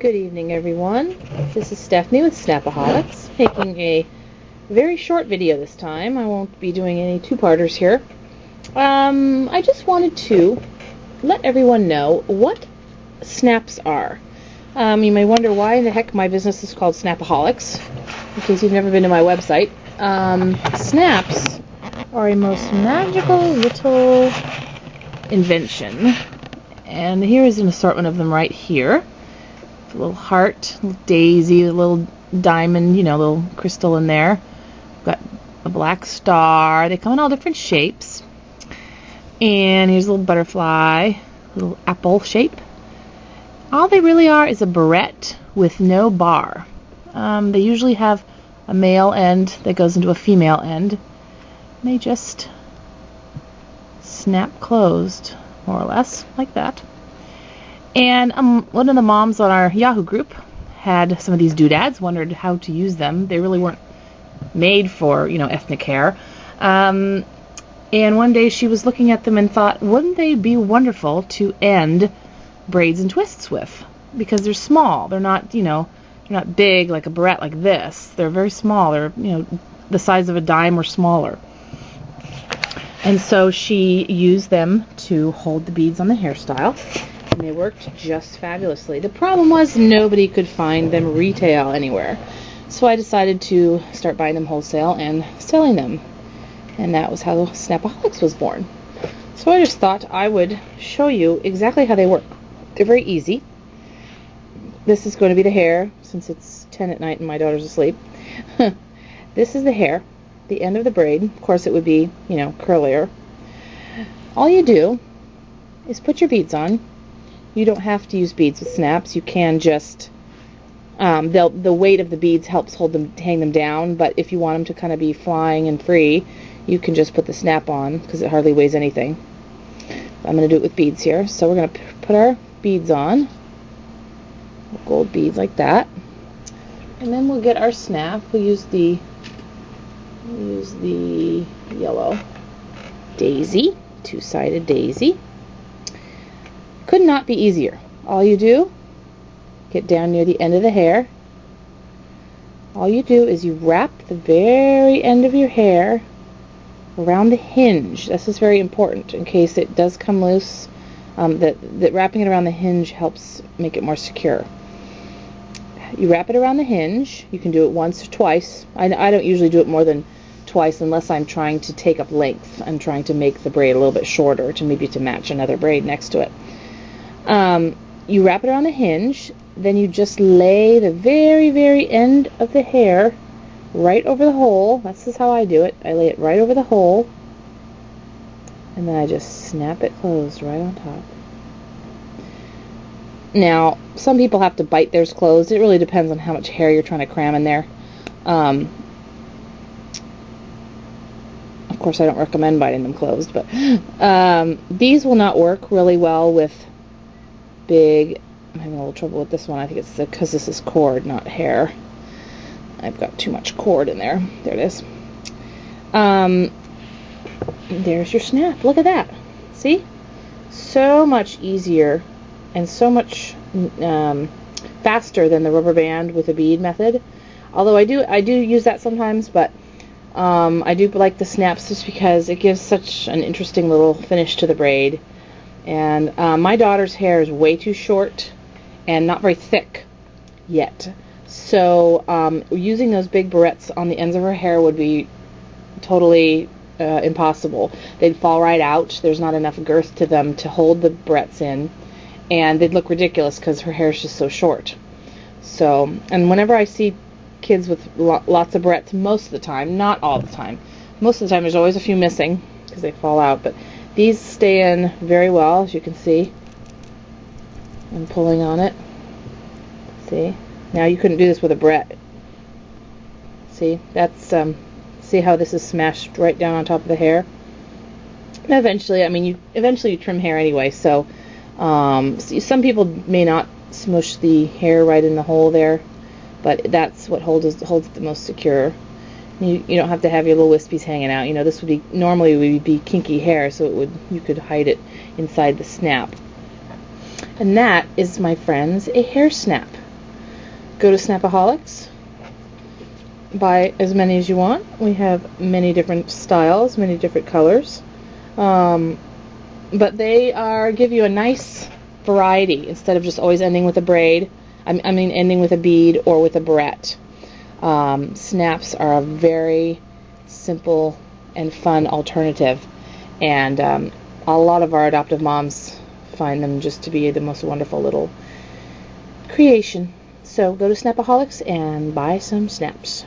Good evening, everyone. This is Stephanie with Snapaholics, making a very short video this time. I won't be doing any two-parters here. I just wanted to let everyone know what snaps are. You may wonder why the heck my business is called Snapaholics, in case you've never been to my website. Snaps are a most magical little invention, and here is an assortment of them right here. A little heart, a little daisy, a little diamond, little crystal in there. Got a black star. They come in all different shapes. And here's a little butterfly, a little apple shape. All they really are is a barrette with no bar. They usually have a male end that goes into a female end. They just snap closed, more or less, like that. And one of the moms on our Yahoo group had some of these doodads, wondered how to use them. They really weren't made for, ethnic hair. And one day she was looking at them and thought, wouldn't they be wonderful to end braids and twists with? Because they're small. They're not, they're not big like a barrette like this. They're very small. They're, the size of a dime or smaller. And so she used them to hold the beads on the hairstyle. And they worked just fabulously. The problem was nobody could find them retail anywhere. So I decided to start buying them wholesale and selling them. And that was how Snapaholics was born. So I just thought I would show you exactly how they work. They're very easy. This is going to be the hair, since it's 10 at night and my daughter's asleep. This is the hair, the end of the braid. Of course it would be, curlier. All you do is put your beads on. You don't have to use beads with snaps. You can just, the weight of the beads helps hang them down, but if you want them to kind of be flying and free, you can just put the snap on, because it hardly weighs anything. I'm going to do it with beads here. So we're going to put our beads on, gold beads like that, and then we'll get our snap. We'll use the yellow daisy, two-sided daisy. Could not be easier. All you do, get down near the end of the hair. All you do is you wrap the very end of your hair around the hinge. This is very important in case it does come loose. That wrapping it around the hinge helps make it more secure. You wrap it around the hinge. You can do it once or twice. I don't usually do it more than twice unless I'm trying to take up length. I'm trying to make the braid a little bit shorter to match another braid next to it. You wrap it around the hinge, then you just lay the very, very end of the hair right over the hole. This is how I do it. I lay it right over the hole, and then I just snap it closed right on top. Now, some people have to bite theirs closed. It really depends on how much hair you're trying to cram in there. Of course, I don't recommend biting them closed, but these will not work really well with big. I'm having a little trouble with this one. I think it's because this is cord, not hair. I've got too much cord in there. There it is. There's your snap. Look at that. See? So much easier and so much faster than the rubber band with a bead method. Although I do use that sometimes, but I do like the snaps just because it gives such an interesting little finish to the braid. And my daughter's hair is way too short and not very thick yet. So using those big barrettes on the ends of her hair would be totally impossible. They'd fall right out. There's not enough girth to them to hold the barrettes in. And they'd look ridiculous because her hair is just so short. So, and whenever I see kids with lots of barrettes, most of the time, not all the time, most of the time there's always a few missing because they fall out, but these stay in very well, as you can see. I'm pulling on it. See? Now you couldn't do this with a barrette. See? That's, see how this is smashed right down on top of the hair? And eventually, eventually you trim hair anyway, so some people may not smush the hair right in the hole there, but that's what holds it the most secure. You don't have to have your little wispies hanging out. This would be normally kinky hair, so you could hide it inside the snap. And that is, my friends, a hair snap. Go to Snapaholics. Buy as many as you want. We have many different styles, many different colors. But they give you a nice variety instead of just always ending with a braid. I mean ending with a bead or with a barrette. Snaps are a very simple and fun alternative, and a lot of our adoptive moms find them just to be the most wonderful little creation. So go to Snapaholics and buy some snaps.